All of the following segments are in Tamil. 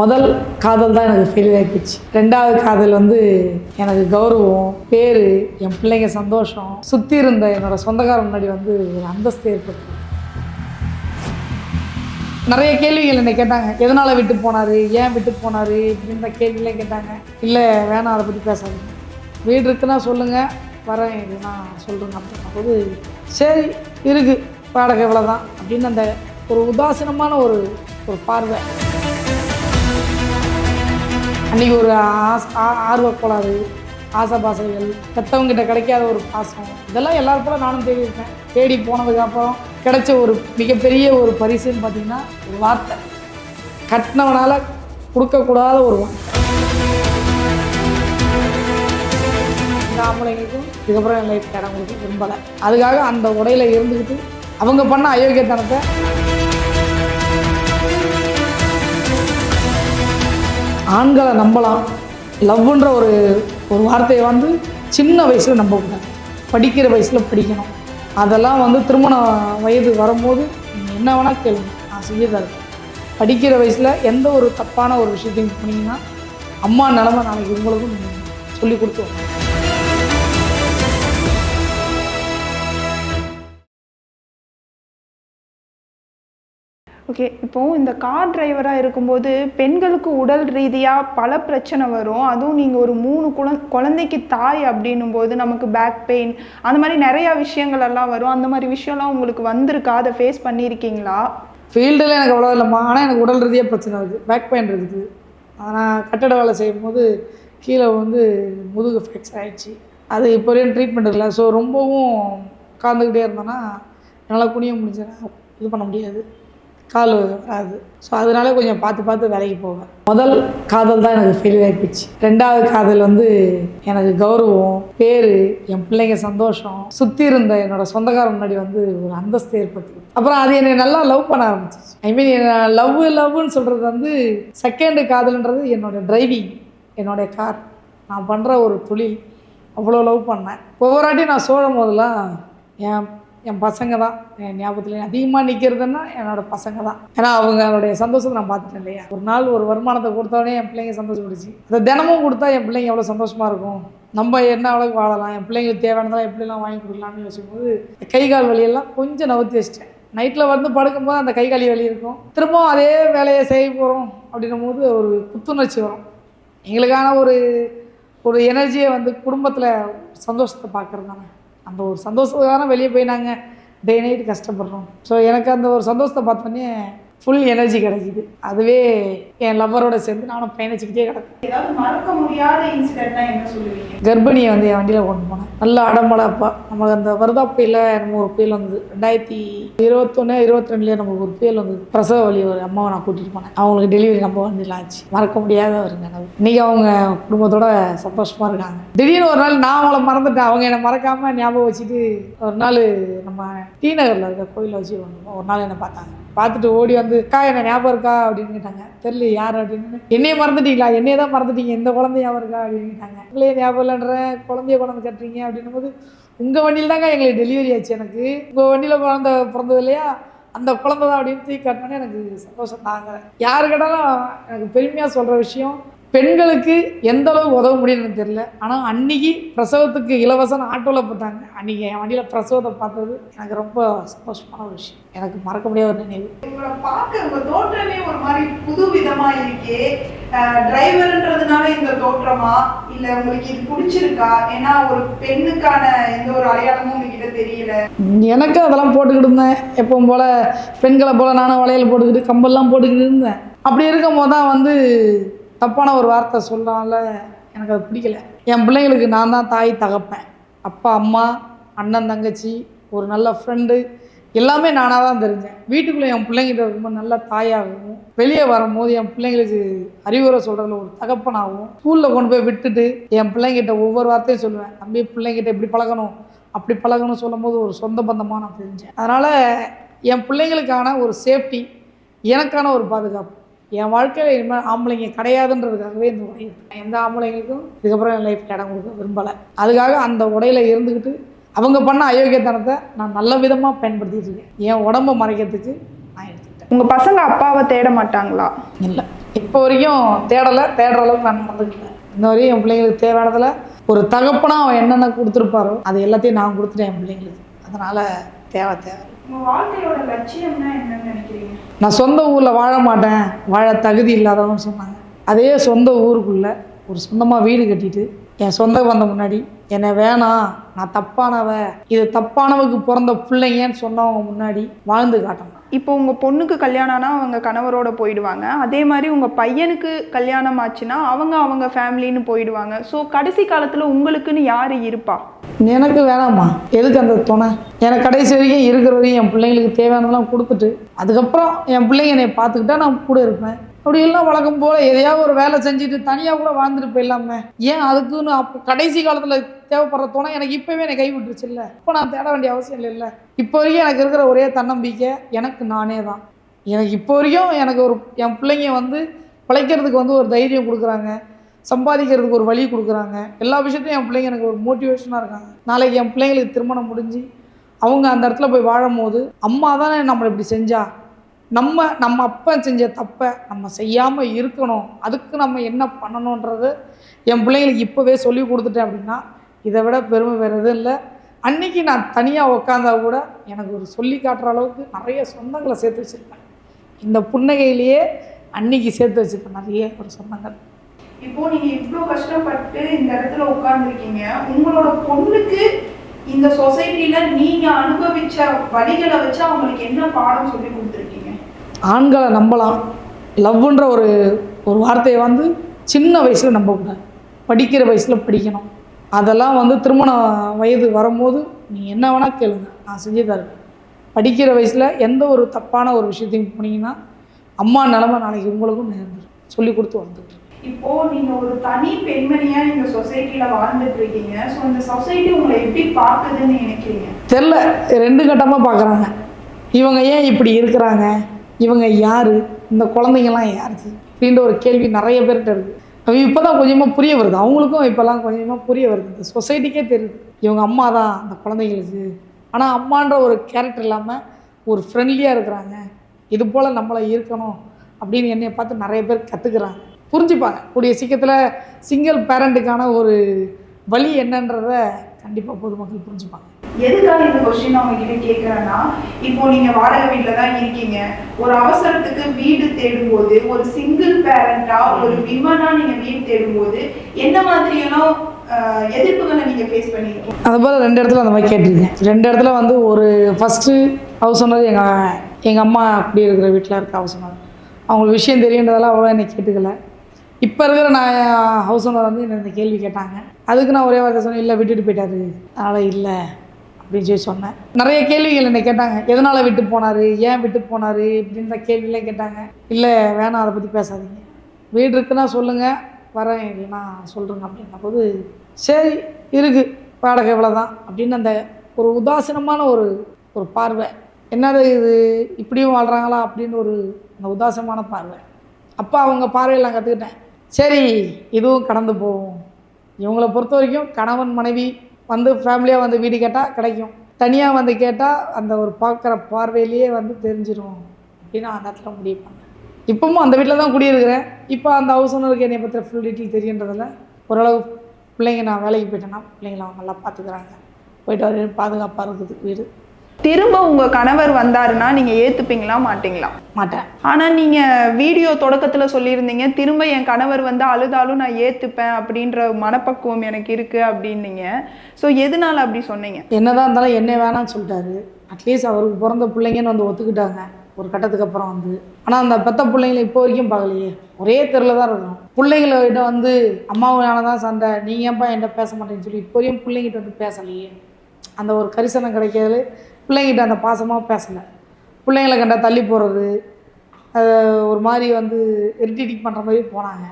முதல் காதல் தான் எனக்கு ஃபெயில் ஆகிடுச்சு. ரெண்டாவது காதல் எனக்கு கௌரவம், பேர், என் பிள்ளைங்க சந்தோஷம், சுற்றி இருந்த என்னோடய சொந்தக்கார முன்னாடி ஒரு அந்தஸ்து ஏற்படுத்து. நிறைய கேள்விகள் என்னை கேட்டாங்க. எதனால் விட்டு போனார், ஏன் விட்டு போனார் இப்படின்ற கேள்விலாம் கேட்டாங்க. இல்லை வேணாம், அதை பற்றி பேசாதீங்க, வீடு இருக்குன்னா சொல்லுங்கள், வரேன், இதுனா சொல்கிறேங்க அப்படின்னா போது சரி இருக்குது வாடகை இவ்வளோதான் அப்படின்னு அந்த ஒரு உதாசீனமான ஒரு பார்வை. அன்றைக்கி ஒரு ஆர்வக்கோளாறு, ஆசைபாசைகள், பெற்றவங்கிட்ட கிடைக்காத ஒரு பாசம், இதெல்லாம் எல்லாரும் போல நானும் தேடியிருக்கேன். தேடி போனதுக்கப்புறம் கிடைச்ச ஒரு மிகப்பெரிய ஒரு பரிசுன்னு பார்த்திங்கன்னா ஒரு வார்த்தை. கட்டினவனால் கொடுக்கக்கூடாத ஒரு வார்த்தை. இந்த ஆம்பளைங்களுக்கும் இதுக்கப்புறம் என் லைஃப் இடம் கொடுக்க விரும்பலை. அதுக்காக அந்த உடையில் இருந்துக்கிட்டு அவங்க பண்ண அயோக்கியத்தனத்தை ஆண்களை நம்பலாம். லவ்ன்ற ஒரு வார்த்தையை சின்ன வயசில் நம்பக்கூடாது, படிக்கிற வயசில் படிக்கணும். அதெல்லாம் திருமண வயது வரும்போது நீங்கள் என்ன வேணால் கேளுங்க, நான் செய்ய தரேன். படிக்கிற வயசில் எந்த ஒரு தப்பான ஒரு விஷயத்தையும் போனீங்கன்னா அம்மா நிலமை நாளைக்கு உங்களுக்கும் சொல்லி கொடுத்துருவோம். ஓகே, இப்போது இந்த கார் டிரைவராக இருக்கும்போது பெண்களுக்கு உடல் ரீதியாக பல பிரச்சனை வரும். அதுவும் நீங்கள் ஒரு 3 குழந்தைக்கு தாய் அப்படின்னும் போது நமக்கு பேக் பெயின் அந்த மாதிரி நிறையா விஷயங்கள் எல்லாம் வரும். அந்த மாதிரி விஷயம்லாம் உங்களுக்கு வந்திருக்கா? அதை ஃபேஸ் பண்ணியிருக்கீங்களா? ஃபீல்டில் எனக்கு அவ்வளோ இல்லைம்மா, ஆனால் எனக்கு உடல் ரீதியாக பிரச்சனை இருக்குது, பேக் பெயின் இருக்குது. நான் கட்டட வேலை செய்யும் போது கீழே முதுகு ஃப்ராக்சர் ஆகிடுச்சு. அது இப்போ வரையும் ட்ரீட்மெண்ட் இல்லை. ஸோ ரொம்பவும் உட்காந்துக்கிட்டே இருந்தேன்னா என்னால் குனிய முடிஞ்சேன், இது பண்ண முடியாது, கால் வராது. ஸோ அதனால கொஞ்சம் பார்த்து வேலைக்கு போவேன். முதல் காதல் தான் எனக்கு ஃபெயில் ஆகிடுச்சு. ரெண்டாவது காதல் எனக்கு கௌரவம், பேர், என் பிள்ளைங்க சந்தோஷம், சுற்றி இருந்த என்னோடய சொந்தக்கார முன்னாடி ஒரு அந்தஸ்து ஏற்படுத்துது. அப்புறம் அது என்னை நல்லா லவ் பண்ண ஆரம்பிச்சிச்சு. ஐ மீன் லவ்னு சொல்கிறது செகண்டு காதல்ன்றது என்னோடய டிரைவிங், என்னுடைய கார், நான் பண்ணுற ஒரு தொழில். அவ்வளோ லவ் பண்ணேன். ஒவ்வொரு வாட்டியும் நான் சோழும் போதெல்லாம் என் பசங்க தான் என் ஞாபகத்தில் அதிகமாக நிற்கிறதுன்னா என்னோடய பசங்க தான். ஏன்னா அவங்களுடைய சந்தோஷத்தை நான் பார்த்துட்டேன் இல்லையா. ஒரு நாள் ஒரு வருமானத்தை கொடுத்தோடனே என் பிள்ளைங்க சந்தோஷப்படுச்சு. அதை தினமும் கொடுத்தா என் பிள்ளைங்க எவ்வளோ சந்தோஷமாக இருக்கும், நம்ம என்ன அளவுக்கு வாழலாம், என் பிள்ளைங்களுக்கு தேவையானதெல்லாம் எப்படிலாம் வாங்கி கொடுக்கலாம்னு யோசிக்கும்போது கை கால் வலியெல்லாம் கொஞ்சம் நவுத்தி வச்சிட்டேன். நைட்டில் படுக்கும்போது அந்த கை காலி வலி இருக்கும், திரும்பவும் அதே வேலையை செய்ய போகிறோம் அப்படின்னும் போது ஒரு புத்துணர்ச்சி வரும். எங்களுக்கான ஒரு எனர்ஜியை குடும்பத்தில் சந்தோஷத்தை பார்க்குறது தானே. அந்த ஒரு சந்தோஷத்துக்கான வெளியே போய் நாங்கள் டே நைட் கஷ்டப்படுறோம். ஸோ எனக்கு அந்த ஒரு சந்தோஷத்தை பார்த்தோன்னே ஃபுல் எனர்ஜி கிடைக்கிது. அதுவே என் லவ்வரோட சேர்ந்து நானும் பயணிச்சுக்கிட்டே கிடக்கும். ஏதாவது மறக்க முடியாத இன்சிடென்ட்னா என்ன சொல்லுவீங்க? கர்ப்பிணியை என் வண்டியில் கொண்டு போனேன். நல்லா அடம்படப்பா நமக்கு அந்த வருதா புயலில் நம்ம ஒரு புயல் வந்தது 2021, 2022 நமக்கு ஒரு புயல் வந்தது. பிரசவ வலி ஒரு அம்மாவை நான் கூட்டிகிட்டு போனேன். அவங்களுக்கு டெலிவரி நம்ம வண்டியில் ஆச்சு. மறக்க முடியாத ஒரு நினைவு. இன்றைக்கி அவங்க குடும்பத்தோட சந்தோஷமாக இருக்காங்க. திடீர்னு ஒரு நாள் நான் அவங்கள மறந்துட்டேன், அவங்க என்னை மறக்காமல் ஞாபகம் வச்சுட்டு ஒரு நாள் நம்ம டி நகரில் இருக்க கோயிலில் வச்சு ஒரு நாள் என்னை பார்த்தாங்க. பார்த்துட்டு ஓடி அக்கா என்ன ஞாபகம் இருக்கா அப்படின்னு கேட்டாங்க. தெரியல யார் அப்படின்னு. என்னையே மறந்துட்டீங்களா? என்னையே தான் மறந்துட்டீங்க, எந்த குழந்தை ஞாபகம் இருக்கா அப்படின்னு கேட்டாங்க. உங்களே ஞாபகம் இல்லைன்ற குழந்தைய கொண்டாந்து கட்டுறீங்க அப்படின்னும் போது உங்கள் வண்டியில் தாங்க எங்களுக்கு டெலிவரி ஆச்சு. எனக்கு உங்கள் வண்டியில் குழந்தை பிறந்தது இல்லையா, அந்த குழந்தை தான் அப்படின்னு தூக்கி காட்டினோன்னே எனக்கு சந்தோஷம் தாங்க. யாரு கேட்டாலும் எனக்கு பெருமையாக சொல்கிற விஷயம், பெண்களுக்கு எந்த அளவுக்கு உதவ முடியும்னு எனக்கு தெரியல. ஆனால் அன்றைக்கி பிரசவத்துக்கு இலவசம் ஆட்டோவில் போட்டாங்க. அன்றைக்கி என் வண்டியில் பிரசவத்தை பார்த்தது எனக்கு ரொம்ப சந்தோஷமான ஒரு விஷயம், எனக்கு மறக்க முடியாத ஒரு நினைவு. உங்களை பார்க்க உங்கள் தோற்றமே ஒரு மாதிரி புது விதமாக இருக்கே. டிரைவர்ன்றதுனால இந்த தோற்றமா, இல்லை உங்களுக்கு இது பிடிச்சிருக்கா? ஏன்னா ஒரு பெண்ணுக்கான எந்த ஒரு அடையாளமும் உங்ககிட்ட தெரியல. எனக்கு அதெல்லாம் போட்டுக்கிட்டு இருந்தேன், எப்பவும் போல் பெண்களை போல் நானும் வளையல் போட்டுக்கிட்டு கம்பெல்லாம் போட்டுக்கிட்டு இருந்தேன். அப்படி இருக்கும் போது தான் தப்பான ஒரு வார்த்தை சொல்கிறால எனக்கு அது பிடிக்கல. என் பிள்ளைங்களுக்கு நான் தான் தாய் தகப்பேன், அப்பா அம்மா, அண்ணன் தங்கச்சி, ஒரு நல்ல ஃப்ரெண்டு, எல்லாமே நானாக தான் தெரிஞ்சேன். வீட்டுக்குள்ளே என் பிள்ளைங்கிட்ட ரொம்ப நல்ல தாயாகவும், வெளியே வரும்போது என் பிள்ளைங்களுக்கு அறிவுரை சொல்கிறதுல ஒரு தகப்பனாகவும், ஸ்கூலில் கொண்டு போய் விட்டுட்டு என் பிள்ளைங்கிட்ட ஒவ்வொரு வார்த்தையும் சொல்லுவேன். தம்பி பிள்ளைங்கிட்ட இப்படி பழகணும் அப்படி பழகணும்னு சொல்லும் போது ஒரு சொந்த பந்தமாக நான் தெரிஞ்சேன். அதனால் என் பிள்ளைங்களுக்கான ஒரு சேஃப்டி, எனக்கான ஒரு பாதுகாப்பு, என் வாழ்க்கையில் இனிமேல் ஆம்பளைங்க கிடையாதுன்றதுக்காகவே இந்த உடை. எந்த ஆம்பளைங்களுக்கும் இதுக்கப்புறம் என் லைஃப்பில் இடம் கொடுக்க விரும்பலை. அதுக்காக அந்த உடையில் இருந்துக்கிட்டு அவங்க பண்ண அயோக்கியத்தனத்தை நான் நல்ல விதமாக பயன்படுத்திகிட்டு இருக்கேன். என் உடம்பை மறைக்கிறதுக்கு நான் எடுத்துக்கிட்டேன். உங்கள் பசங்க அப்பாவை தேட மாட்டாங்களா? இல்லை, இப்போ வரைக்கும் தேடுற அளவுக்கு நான் நடந்துக்கல. இன்ன வரையும் என் பிள்ளைங்களுக்கு தேவையானதில் ஒரு தகப்பனா அவன் என்னென்ன கொடுத்துருப்பாரோ அது எல்லாத்தையும் நான் கொடுத்துட்டேன் என் பிள்ளைங்களுக்கு. அதனால் தேவை. உங்கள் வாழ்க்கையோட லட்சியம்னா என்னன்னு நினைக்கிறீங்க? நான் சொந்த ஊரில் வாழ மாட்டேன், வாழ தகுதி இல்லாதவன்னு சொன்னாங்க. அதே சொந்த ஊருக்குள்ளே ஒரு சொந்தமாக வீடு கட்டிட்டு என் சொந்த பந்த முன்னாடி என்னை வேணாம், நான் தப்பானவ, இது தப்பானவுக்கு பிறந்த பிள்ளைங்கன்னு சொன்னவங்க முன்னாடி வாழ்ந்து காட்டணும். இப்போ உங்கள் பொண்ணுக்கு கல்யாணம்னா அவங்க கணவரோட போயிடுவாங்க. அதே மாதிரி உங்கள் பையனுக்கு கல்யாணம் ஆச்சுன்னா அவங்க ஃபேமிலின்னு போயிடுவாங்க. ஸோ கடைசி காலத்தில் உங்களுக்குன்னு யார் இருப்பா? எனக்கு வேணாம்மா, எதுக்கு அந்த துணை? எனக்கு கடைசி வரைக்கும் இருக்கிற வரையும் என் பிள்ளைங்களுக்கு தேவையானதெல்லாம் கொடுத்துட்டு அதுக்கப்புறம் என் பிள்ளைங்க என்னை பார்த்துக்கிட்டா நான் கூட இருப்பேன். அப்படி எல்லாம் வழக்கம் போல் எதையாவது ஒரு வேலை செஞ்சுட்டு தனியாக கூட வாழ்ந்துட்டு போயிடலாமே. ஏன் அதுக்குன்னு அப்போ கடைசி காலத்தில் தேவைப்படுற துணை எனக்கு இப்போவே என்னை கைவிட்டுருச்சு இல்லை. இப்போ நான் தேட வேண்டிய அவசியம் இல்லை. இப்போ வரைக்கும் எனக்கு இருக்கிற ஒரே தன்னம்பிக்கை எனக்கு நானே தான். எனக்கு இப்போ வரைக்கும் எனக்கு என் பிள்ளைங்க வந்து பிழைக்கிறதுக்கு வந்து ஒரு தைரியம் கொடுக்குறாங்க, சம்பாதிக்கிறதுக்கு ஒரு வழி கொடுக்குறாங்க. எல்லா விஷயத்தையும் என் பிள்ளைங்க எனக்கு ஒரு மோட்டிவேஷனாக இருக்காங்க. நாளைக்கு என் பிள்ளைங்களுக்கு திருமணம் முடிஞ்சு அவங்க அந்த இடத்துல போய் வாழும் போது அம்மா தானே நம்மளை இப்படி செஞ்சா, நம்ம அப்பா செஞ்ச தப்பை நம்ம செய்யாமல் இருக்கணும், அதுக்கு நம்ம என்ன பண்ணணுன்றது என் பிள்ளைங்களுக்கு இப்போவே சொல்லி கொடுத்துட்டேன் அப்படின்னா இதை விட பெருமை வேறு எதுவும் இல்லை. அன்றைக்கி நான் தனியாக உக்காந்தா கூட எனக்கு ஒரு சொல்லி காட்டுற அளவுக்கு நிறைய சொந்தங்களை சேர்த்து வச்சுருப்பேன். இந்த புன்னகையிலேயே அன்றைக்கி சேர்த்து வச்சுருப்பேன் நிறைய ஒரு சொந்தங்கள். இப்போது நீங்கள் இவ்வளோ கஷ்டப்பட்டு இந்த இடத்துல உட்காந்துருக்கீங்க. உங்களோட பொண்ணுக்கு இந்த சொசைட்டியில் நீங்கள் அனுபவித்த வழிகளை வச்சு அவங்களுக்கு என்ன பாடம் சொல்லி கொடுத்துருக்கீங்க? ஆண்களை நம்பலாம், லவ்ன்ற ஒரு வார்த்தையை வந்து சின்ன வயசில் நம்பக்கூடாது, படிக்கிற வயசில் படிக்கணும். அதெல்லாம் வந்து திருமண வயது வரும்போது நீ என்ன வேணால் கேளுங்க, நான் செஞ்சு தருவேன். படிக்கிற வயசில் எந்த ஒரு தப்பான ஒரு விஷயத்தையும் போனீங்கன்னா அம்மா நிலமை நாளைக்கு உங்களுக்கும் நேர்ந்துடும். சொல்லி கொடுத்து வந்துட்டு இப்போது நீங்கள் ஒரு தனி பெண்மணியாக இந்த சொசைட்டியில் வாழ்ந்துட்டு இருக்கீங்க. ஸோ இந்த சொசைட்டி உங்களை எப்படி பார்க்குதுன்னு நினைக்கிறீங்க? தெரில, ரெண்டு கட்டமாக பார்க்குறாங்க. இவங்க ஏன் இப்படி இருக்கிறாங்க, இவங்க யார், இந்த குழந்தைங்கள்லாம் யாருக்கு அப்படின்ற ஒரு கேள்வி நிறைய பேர்கிட்ட இருக்குது. இப்போ தான் கொஞ்சமாக புரிய வருது, அவங்களுக்கும் இப்போல்லாம் கொஞ்சமாக புரிய வருது. இந்த சொசைட்டிக்கே தெரியுது இவங்க அம்மா தான் அந்த குழந்தைங்களுக்கு. ஆனால் அம்மான்ற ஒரு கேரக்டர் இல்லாமல் ஒரு ஃப்ரெண்ட்லியாக இருக்கிறாங்க, இது போல் நம்மளை இருக்கணும் அப்படின்னு என்னை பார்த்து நிறைய பேர் கற்றுக்குறாங்க, புரிஞ்சுப்பாங்க. கூடிய சீக்கிரத்தில் சிங்கிள் பேரண்ட்டுக்கான ஒரு வழி என்னன்றத கண்டிப்பாக பொதுமக்கள் புரிஞ்சுப்பாங்க. எதுக்காக இந்த கொஸ்டின் அவங்க கிட்ட கேட்குறேன்னா, இப்போ நீங்கள் வாடகை வீட்டில் தான் இருக்கீங்க. ஒரு அவசரத்துக்கு வீடு தேடும்போது ஒரு சிங்கிள் பேரண்டாக ஒரு விமனாக நீங்கள் வீடு தேடும்போது என்ன மாதிரியான எதிர்ப்புகளை நீங்கள் ஃபேஸ் பண்ணியிருக்கீங்க? அது போல் 2 இடத்துல அந்த மாதிரி கேட்டிருக்கேன். 2 இடத்துல வந்து ஒரு ஃபஸ்ட்டு ஹவுஸ் ஓனர் எங்கள் அம்மா அப்படி இருக்கிற வீட்டில் இருக்க ஹவுஸ் ஓனர், அவங்களுக்கு விஷயம் தெரியுன்றதெல்லாம் அவ்வளோ என்னை கேட்டுக்கல. இப்போ இருக்கிற நான் ஹவுஸ் ஓனர் வந்து என்ன இந்த கேள்வி கேட்டாங்க. அதுக்கு நான் ஒரே வார்த்தை சொன்னேன், இல்லை விட்டுட்டு போயிட்டாரு, அதனால் இல்லை அப்படின்னு சொல்லி சொன்னேன். நிறைய கேள்விகள் என்னை கேட்டாங்க, எதனால் விட்டு போனார், ஏன் விட்டு போனார் இப்படின்ற கேள்வியெல்லாம் கேட்டாங்க. இல்லை வேணாம், அதை பற்றி பேசாதீங்க, வீடு இருக்குன்னா சொல்லுங்கள், வரேன், இல்லைன்னா சொல்கிறேங்க அப்படின்ன போது சரி இருக்குது, வாடகை இவ்வளோ தான் அப்படின்னு அந்த ஒரு உதாசீனமான ஒரு பார்வை, என்னது இது இப்படியும் வாழ்கிறாங்களா அப்படின்னு அந்த உதாசீனமான பார்வை. அப்போ அவங்க பார்வையில் நான் கற்றுக்கிட்டேன், சரி இதுவும் கடந்து போகும். இவங்களை பொறுத்த வரைக்கும் கணவன் மனைவி வந்து ஃபேமிலியாக வந்து வீடு கேட்டால் கிடைக்கும், தனியாக வந்து கேட்டால் அந்த ஒரு பார்க்குற பார்வையிலேயே வந்து தெரிஞ்சிடும் அப்படின்னு அந்த இடத்துல முடிவு பண்ணேன். இப்போவும் அந்த வீட்டில் தான் குடியிருக்கிறேன். இப்போ அந்த ஹவுஸ் ஓனருக்கு என்னை பற்றி ஃபுல் டீட்டெயில் தெரியுன்றதில் ஓரளவு பிள்ளைங்க, நான் வேலைக்கு போயிட்டேன்னா பிள்ளைங்களை அவங்க நல்லா பார்த்துக்கிறாங்க, போயிட்டு வர பாதுகாப்பாக இருக்குது வீடு. திரும்ப உங்கள் கணவர் வந்தாருன்னா நீங்கள் ஏற்றுப்பீங்களா மாட்டிங்களா? மாட்டேன். ஆனால் நீங்கள் வீடியோ தொடக்கத்தில் சொல்லியிருந்தீங்க, திரும்ப என் கணவர் வந்து அழுதாலும் நான் ஏற்றுப்பேன் அப்படின்ற மனப்பக்குவம் எனக்கு இருக்குது அப்படின்னீங்க. ஸோ எதனால் அப்படி சொன்னீங்க? என்னதான் இருந்தாலும் என்ன வேணான்னு சொல்லிட்டாரு. அட்லீஸ்ட் அவருக்கு பிறந்த பிள்ளைங்கன்னு வந்து ஒத்துக்கிட்டாங்க ஒரு கட்டத்துக்கு அப்புறம் வந்து. ஆனால் அந்த பெத்த பிள்ளைங்களை இப்போ வரைக்கும் பார்க்கலையே, ஒரே தெருவில் தான் இருக்கணும். பிள்ளைங்கள்கிட்ட வந்து அம்மாவும் தான் சண்டை, நீங்கள் ஏன்ப்பா என்கிட்ட பேச மாட்டேன்னு சொல்லி இப்போ வரையும் பிள்ளைங்கிட்ட வந்து பேசலையே. அந்த ஒரு கரிசனம் கிடைக்கிறது, பிள்ளைங்கிட்ட அந்த பாசமாக பேசலை. பிள்ளைங்களை கண்டா தள்ளி போடுறது, ஒரு மாதிரி வந்து இரிட்டேட்டிங் பண்ணுற மாதிரி போனாங்க.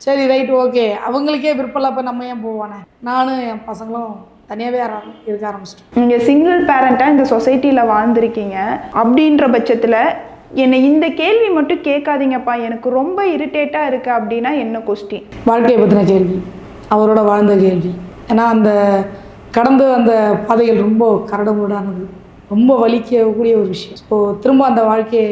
சரி ரைட்டு ஓகே, அவங்களுக்கே விருப்பம் இப்போ நம்ம ஏன் போவானே, நானும் என் பசங்களும் தனியாகவே இருக்க ஆரம்பிச்சிட்டோம். நீங்கள் சிங்கிள் பேரண்ட்டாக இந்த சொசைட்டியில் வாழ்ந்துருக்கீங்க அப்படின்ற பட்சத்தில் என்னை இந்த கேள்வி மட்டும் கேட்காதீங்கப்பா, எனக்கு ரொம்ப இரிட்டேட்டாக இருக்குது அப்படின்னா என்ன கொஸ்டின்? வாழ்க்கையை பற்றின கேள்வி, அவரோட வாழ்ந்த கேள்வி. ஏன்னா அந்த கடந்து அந்த பாதைகள் ரொம்ப கரடுமுரடானது, ரொம்ப வலிக்கக்கூடிய ஒரு விஷயம். ஸோ திரும்ப அந்த வாழ்க்கையை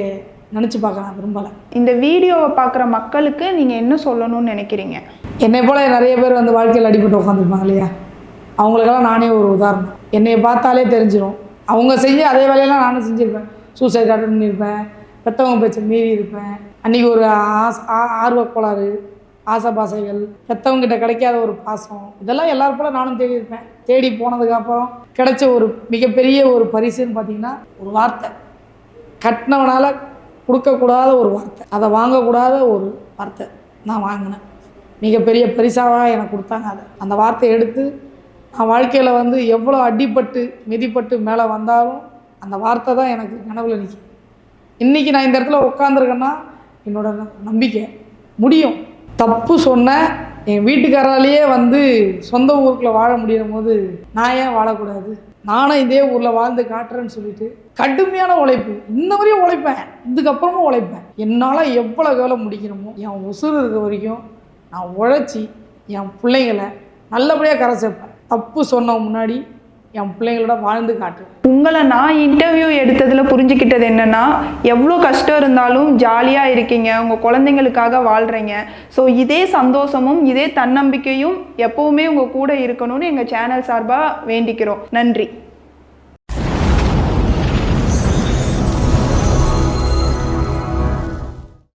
நினச்சி பார்க்க நான் விரும்பலை. இந்த வீடியோவை பார்க்குற மக்களுக்கு நீங்கள் என்ன சொல்லணும்னு நினைக்கிறீங்க? என்னை போல் நிறைய பேர் வந்து வாழ்க்கையில் அடிபட்டு உட்காந்துருப்பாங்க இல்லையா, அவங்களுக்கெல்லாம் நானே ஒரு உதாரணம். என்னை பார்த்தாலே தெரிஞ்சிடும். அவங்க செஞ்ச அதே வேலையெல்லாம் நானும் செஞ்சுருப்பேன். சூசைட் அட்டன் பண்ணியிருப்பேன், பெற்றவங்க பேச்சை மீறி இருப்பேன். அன்றைக்கி ஒரு ஆர்வக்கோளாறு, ஆசைபாசைகள், பெற்றவங்ககிட்ட கிடைக்காத ஒரு பாசம், இதெல்லாம் எல்லாரும் போல நானும் தேடி இருப்பேன். தேடி போனதுக்கப்புறம் கிடைச்ச ஒரு மிகப்பெரிய ஒரு பரிசுன்னு பார்த்திங்கன்னா ஒரு வார்த்தை. கட்டினவனால் கொடுக்கக்கூடாத ஒரு வார்த்தை, அதை வாங்கக்கூடாத ஒரு வார்த்தை நான் வாங்கினேன். மிகப்பெரிய பரிசாக எனக்கு கொடுத்தாங்க. அந்த வார்த்தையை எடுத்து நான் வாழ்க்கையில் வந்து எவ்வளோ அடிப்பட்டு மிதிப்பட்டு மேலே வந்தாலும் அந்த வார்த்தை தான் எனக்கு கனவுல நிற்கும். இன்றைக்கி நான் இந்த இடத்துல உட்காந்துருக்கேன்னா என்னோட நம்பிக்கை முடியும். தப்பு சொன்ன என் வீட்டுக்காராலேயே வந்து சொந்த ஊருக்குள்ளே வாழ முடியும் போது நான் ஏன் வாழக்கூடாது? நானும் இதே ஊரில் வாழ்ந்து காட்டுறேன்னு சொல்லிட்டு கடுமையான உழைப்பு, இன்ன வரையும் உழைப்பேன், இதுக்கப்புறமும் உழைப்பேன். என்னால் எவ்வளோ வேலை முடிக்கணுமோ என் உசுறு இருக்க வரைக்கும் நான் உழைச்சி என் பிள்ளைங்களை நல்லபடியாக கரை சேர்ப்பேன். தப்பு சொன்ன முன்னாடி என் பிள்ளைங்களோட வாழ்ந்து காட்டுவேன். உங்களை நான் இன்டர்வியூ எடுத்ததில் புரிஞ்சுக்கிட்டது என்னென்னா, எவ்வளோ கஷ்டம் இருந்தாலும் ஜாலியாக இருக்கீங்க, உங்கள் குழந்தைங்களுக்காக வாழ்கிறீங்க. ஸோ இதே சந்தோஷமும் இதே தன்னம்பிக்கையும் எப்போவுமே உங்கள் கூட இருக்கணும்னு எங்கள் சேனல் சார்பாக வேண்டிக்கிறோம். நன்றி.